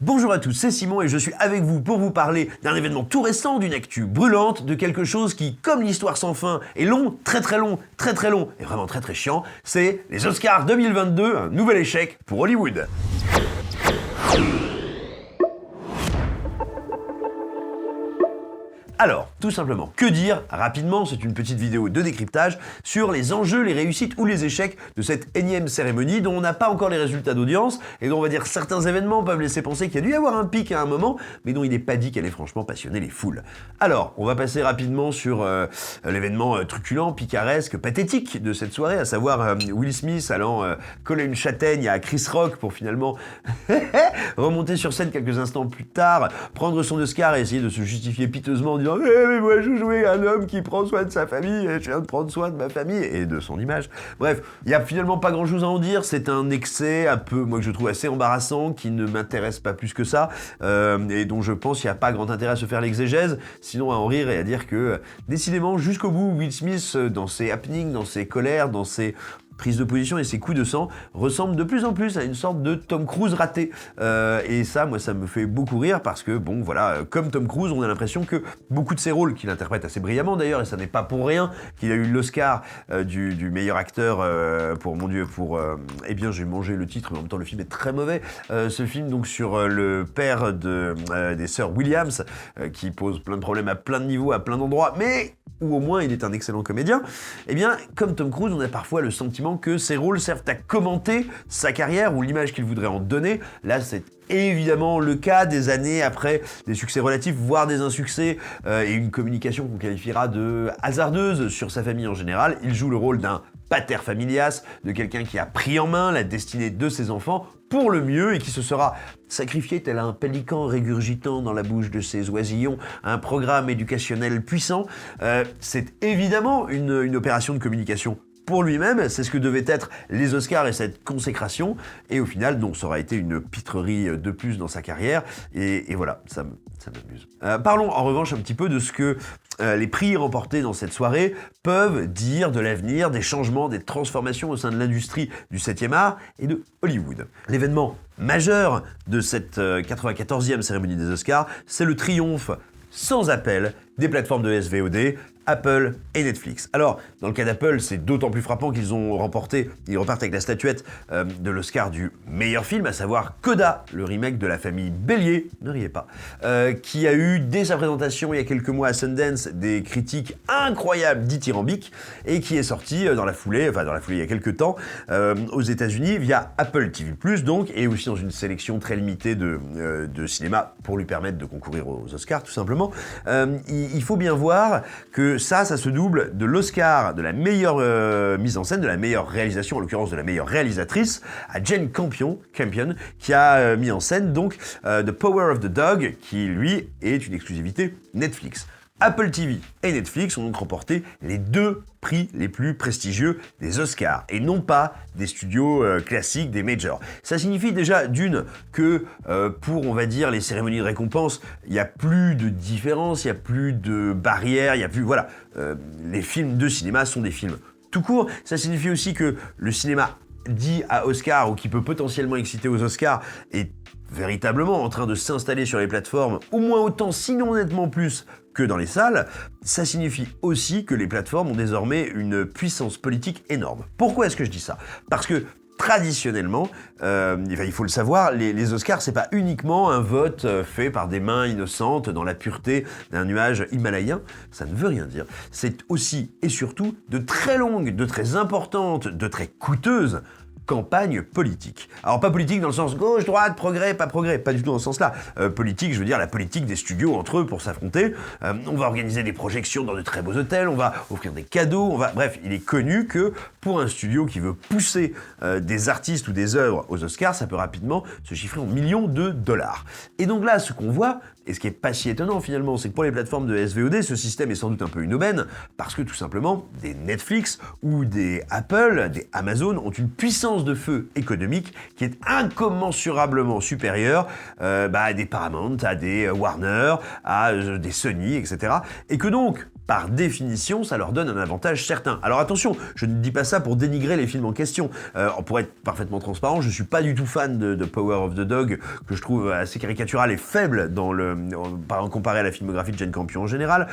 Bonjour à tous, c'est Simon et je suis avec vous pour vous parler d'un événement tout récent, d'une actu brûlante, de quelque chose qui, comme l'histoire sans fin, est long, très long, et vraiment très chiant, c'est les Oscars 2022, un nouvel échec pour Hollywood. Alors, tout simplement, que dire rapidement, c'est une petite vidéo de décryptage sur les enjeux, les réussites ou les échecs de cette énième cérémonie dont on n'a pas encore les résultats d'audience et dont on va dire certains événements peuvent laisser penser qu'il y a dû y avoir un pic à un moment, mais dont il n'est pas dit qu'elle ait franchement passionné les foules. Alors, on va passer rapidement sur l'événement truculent, picaresque, pathétique de cette soirée, à savoir Will Smith allant coller une châtaigne à Chris Rock pour finalement remonter sur scène quelques instants plus tard, prendre son Oscar et essayer de se justifier piteusement en disant mais moi je jouais un homme qui prend soin de sa famille et je viens de prendre soin de ma famille et de son image. Bref, il n'y a finalement pas grand chose à en dire, c'est un excès un peu, moi que je trouve assez embarrassant, qui ne m'intéresse pas plus que ça, et dont je pense qu'il n'y a pas grand intérêt à se faire l'exégèse, sinon à en rire et à dire que, décidément, jusqu'au bout, Will Smith, dans ses happenings, dans ses colères, dans ses prises de position et ses coups de sang ressemblent de plus en plus à une sorte de Tom Cruise raté. Et ça, moi, ça me fait beaucoup rire parce que, bon, voilà, comme Tom Cruise, on a l'impression que beaucoup de ses rôles, qu'il interprète assez brillamment d'ailleurs, et ça n'est pas pour rien qu'il a eu l'Oscar du meilleur acteur eh bien, j'ai mangé le titre, mais en même temps, le film est très mauvais. Ce film, donc, sur le père des sœurs Williams, qui pose plein de problèmes à plein de niveaux, à plein d'endroits, mais où au moins il est un excellent comédien, eh bien, comme Tom Cruise, on a parfois le sentiment que ses rôles servent à commenter sa carrière ou l'image qu'il voudrait en donner. Là, c'est évidemment le cas des années après des succès relatifs, voire des insuccès, et une communication qu'on qualifiera de hasardeuse sur sa famille en général. Il joue le rôle d'un pater familias, de quelqu'un qui a pris en main la destinée de ses enfants pour le mieux et qui se sera sacrifié tel un pélican régurgitant dans la bouche de ses oisillons un programme éducationnel puissant. C'est évidemment une opération de communication pour lui-même, c'est ce que devaient être les Oscars et cette consécration, et au final, non, ça aura été une pitrerie de plus dans sa carrière, et voilà, ça m'amuse. Parlons en revanche un petit peu de ce que les prix remportés dans cette soirée peuvent dire de l'avenir, des changements, des transformations au sein de l'industrie du 7e art et de Hollywood. L'événement majeur de cette 94e cérémonie des Oscars, c'est le triomphe sans appel des plateformes de SVOD, Apple et Netflix. Alors, dans le cas d'Apple, c'est d'autant plus frappant qu'ils repartent avec la statuette de l'Oscar du meilleur film, à savoir Coda, le remake de la famille Bélier, ne riez pas, qui a eu, dès sa présentation il y a quelques mois à Sundance, des critiques incroyables dithyrambiques, et qui est sorti dans la foulée il y a quelques temps, aux États-Unis via Apple TV+, donc, et aussi dans une sélection très limitée de cinéma pour lui permettre de concourir aux Oscars, tout simplement. Il faut bien voir que ça se double de l'Oscar de la meilleure mise en scène, de la meilleure réalisation, en l'occurrence de la meilleure réalisatrice, à Jane Campion, qui a mis en scène donc The Power of the Dog, qui lui est une exclusivité Netflix. Apple TV et Netflix ont donc remporté les deux prix les plus prestigieux des Oscars, et non pas des studios classiques, des majors. Ça signifie déjà, d'une, que pour, on va dire, les cérémonies de récompense, il n'y a plus de différence, il n'y a plus de barrières, il n'y a plus... Voilà, les films de cinéma sont des films tout court. Ça signifie aussi que le cinéma dit à Oscar, ou qui peut potentiellement exciter aux Oscars, est véritablement en train de s'installer sur les plateformes, au moins autant, sinon nettement plus, que dans les salles. Ça signifie aussi que les plateformes ont désormais une puissance politique énorme. Pourquoi est-ce que je dis ça ? Parce que traditionnellement, il faut le savoir, les Oscars, c'est pas uniquement un vote fait par des mains innocentes dans la pureté d'un nuage himalayen, ça ne veut rien dire. C'est aussi et surtout de très longues, de très importantes, de très coûteuses campagne politique. Alors pas politique dans le sens gauche, droite, progrès, pas du tout dans ce sens-là. Politique, je veux dire la politique des studios entre eux pour s'affronter. On va organiser des projections dans de très beaux hôtels, on va offrir des cadeaux, bref, il est connu que pour un studio qui veut pousser des artistes ou des œuvres aux Oscars, ça peut rapidement se chiffrer en millions de dollars. Et donc là, ce qu'on voit, et ce qui est pas si étonnant finalement, c'est que pour les plateformes de SVOD, ce système est sans doute un peu une aubaine, parce que tout simplement, des Netflix ou des Apple, des Amazon ont une puissance de feu économique qui est incommensurablement supérieure à des Paramount, à des Warner, à des Sony, etc. Et que donc, par définition, ça leur donne un avantage certain. Alors attention, je ne dis pas ça pour dénigrer les films en question. Pour être parfaitement transparent, je suis pas du tout fan de Power of the Dog, que je trouve assez caricatural et faible comparé à la filmographie de Jane Campion en général.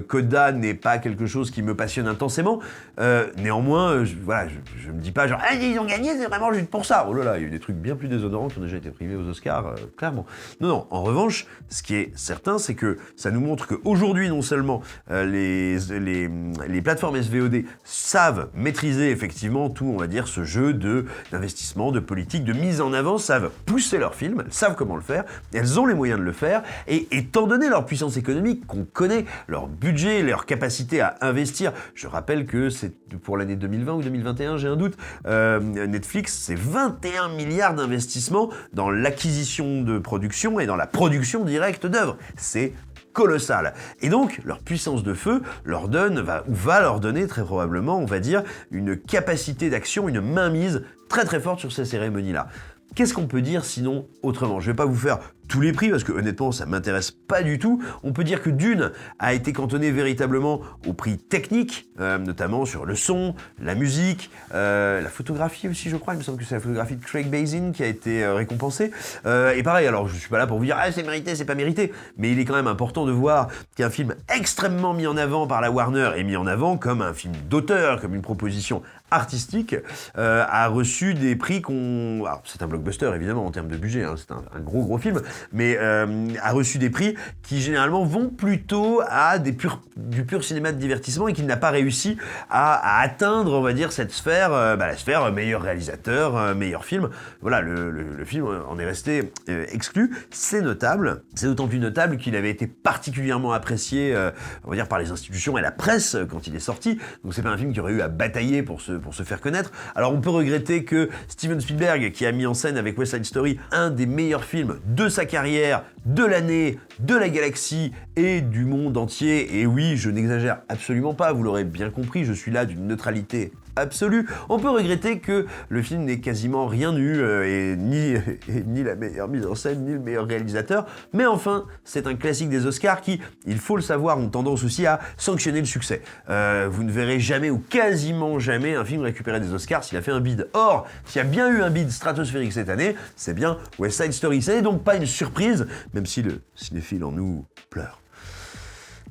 Coda n'est pas quelque chose qui me passionne intensément. Néanmoins, je me dis pas genre ah, ils ont gagné, c'est vraiment juste pour ça. Oh là là, il y a eu des trucs bien plus déshonorants qui ont déjà été primés aux Oscars, clairement. Non, en revanche, ce qui est certain, c'est que ça nous montre qu'aujourd'hui, non seulement les plateformes SVOD savent maîtriser effectivement tout, on va dire, ce jeu d'investissement, de politique, de mise en avant, savent pousser leurs films, elles savent comment le faire, elles ont les moyens de le faire, et étant donné leur puissance économique qu'on connaît, leur budget, leur capacité à investir, je rappelle que c'est pour l'année 2020 ou 2021, j'ai un doute, Netflix, c'est 21 milliards d'investissements dans l'acquisition de production et dans la production directe d'œuvres. C'est colossal. Et donc, leur puissance de feu va leur donner très probablement, on va dire, une capacité d'action, une mainmise très très forte sur ces cérémonies-là. Qu'est-ce qu'on peut dire sinon autrement? Je vais pas vous faire tous les prix parce que honnêtement ça m'intéresse pas du tout. On peut dire que Dune a été cantonné véritablement aux prix techniques, notamment sur le son, la musique, la photographie aussi je crois, il me semble que c'est la photographie de Craig Mazin qui a été récompensée. Et pareil, alors je suis pas là pour vous dire ah c'est mérité, c'est pas mérité, mais il est quand même important de voir qu'un film extrêmement mis en avant par la Warner est mis en avant comme un film d'auteur, comme une proposition artistique, a reçu des prix alors c'est un blockbuster évidemment en termes de budget, hein, c'est un gros film, mais a reçu des prix qui généralement vont plutôt à du pur cinéma de divertissement et qui n'a pas réussi à atteindre, on va dire, cette sphère, la sphère meilleur réalisateur, meilleur film. Voilà, le film en est resté exclu. C'est notable, c'est d'autant plus notable qu'il avait été particulièrement apprécié, on va dire, par les institutions et la presse quand il est sorti. Donc c'est pas un film qui aurait eu à batailler pour se faire connaître. Alors on peut regretter que Steven Spielberg, qui a mis en scène avec West Side Story un des meilleurs films de sa carrière, de l'année, de la galaxie et du monde entier, et oui, je n'exagère absolument pas, vous l'aurez bien compris, je suis là d'une neutralité absolue. On peut regretter que le film n'ait quasiment rien eu, et ni la meilleure mise en scène, ni le meilleur réalisateur, mais enfin, c'est un classique des Oscars qui, il faut le savoir, ont tendance aussi à sanctionner le succès. Vous ne verrez jamais ou quasiment jamais un film récupérer des Oscars s'il a fait un bid. Or, s'il y a bien eu un bid stratosphérique cette année, c'est bien West Side Story. Ce n'est donc pas une surprise, même si le cinéphile en nous pleure.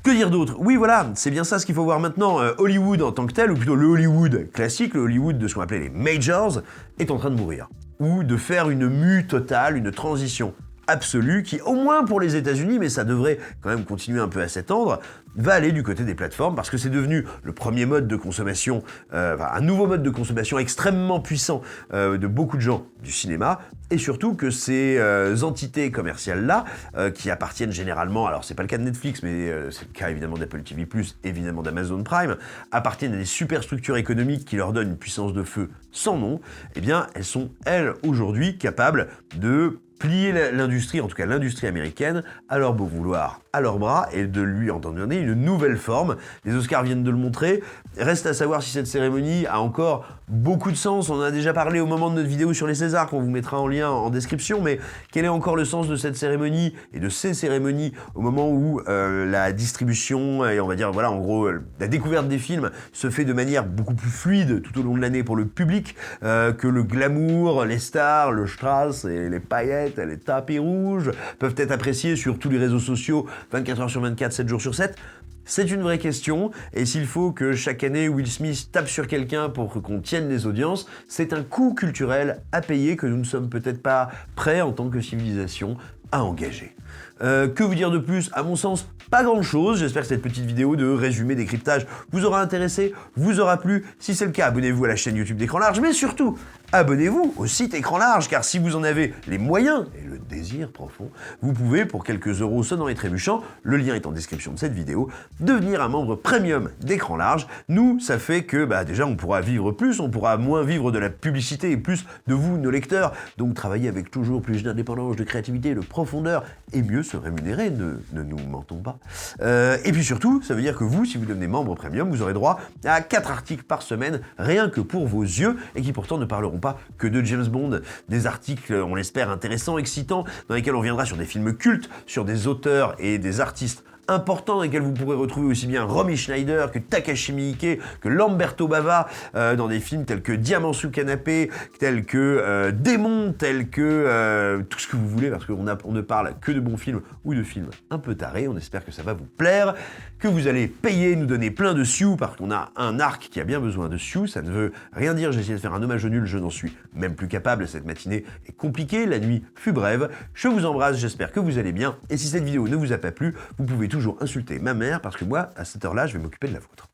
Que dire d'autre? Oui, voilà, c'est bien ça ce qu'il faut voir maintenant. Hollywood en tant que tel, ou plutôt le Hollywood classique, le Hollywood de ce qu'on appelait les majors, est en train de mourir. Ou de faire une mue totale, une transition absolue qui, au moins pour les États-Unis, mais ça devrait quand même continuer un peu à s'étendre, va aller du côté des plateformes parce que c'est devenu le premier mode de consommation, un nouveau mode de consommation extrêmement puissant de beaucoup de gens du cinéma, et surtout que ces entités commerciales-là, qui appartiennent généralement, alors c'est pas le cas de Netflix, mais c'est le cas évidemment d'Apple TV+, évidemment d'Amazon Prime, appartiennent à des superstructures économiques qui leur donnent une puissance de feu sans nom, eh bien elles sont, elles, aujourd'hui, capables de plier l'industrie, en tout cas l'industrie américaine, à leur beau vouloir, à leurs bras, et de lui en donner une nouvelle forme. Les Oscars viennent de le montrer. Reste à savoir si cette cérémonie a encore beaucoup de sens. On en a déjà parlé au moment de notre vidéo sur les Césars, qu'on vous mettra en lien en description, mais quel est encore le sens de cette cérémonie et de ces cérémonies au moment où la distribution et on va dire, voilà, en gros, la découverte des films se fait de manière beaucoup plus fluide tout au long de l'année pour le public, que le glamour, les stars, le strass et les paillettes, les tapis rouges peuvent être appréciés sur tous les réseaux sociaux 24 heures sur 24, 7 jours sur 7. C'est une vraie question, et s'il faut que chaque année Will Smith tape sur quelqu'un pour qu'on tienne les audiences, c'est un coût culturel à payer que nous ne sommes peut-être pas prêts en tant que civilisation à engager. Que vous dire de plus? À mon sens, pas grand-chose. J'espère que cette petite vidéo de résumé décryptage vous aura intéressé, vous aura plu. Si c'est le cas, abonnez-vous à la chaîne YouTube d'Écran Large, mais surtout, abonnez-vous au site Écran Large, car si vous en avez les moyens et le désir profond, vous pouvez, pour quelques euros sonnants et trébuchants, le lien est en description de cette vidéo, devenir un membre premium d'Écran Large. Nous, ça fait que déjà on pourra vivre plus, on pourra moins vivre de la publicité et plus de vous, nos lecteurs, donc travailler avec toujours plus d'indépendance, de créativité, de profondeur, et mieux se rémunérer, ne nous mentons pas. Et puis surtout, ça veut dire que vous, si vous devenez membre premium, vous aurez droit à 4 articles par semaine, rien que pour vos yeux, et qui pourtant ne parleront pas que de James Bond, des articles, on l'espère, intéressants, excitants, dans lesquels on reviendra sur des films cultes, sur des auteurs et des artistes importants dans lesquels vous pourrez retrouver aussi bien Romy Schneider que Takashi Miike, que Lamberto Bava, dans des films tels que Diamant sous canapé, tels que Démon, tels que tout ce que vous voulez, parce qu'on ne parle que de bons films ou de films un peu tarés. On espère que ça va vous plaire, que vous allez payer, nous donner plein de sioux, parce qu'on a un arc qui a bien besoin de sioux. Ça ne veut rien dire, j'ai essayé de faire un hommage au nul, je n'en suis même plus capable. Cette matinée est compliquée, la nuit fut brève. Je vous embrasse, j'espère que vous allez bien. Et si cette vidéo ne vous a pas plu, vous pouvez toujours insulter ma mère, parce que moi, à cette heure-là, je vais m'occuper de la vôtre.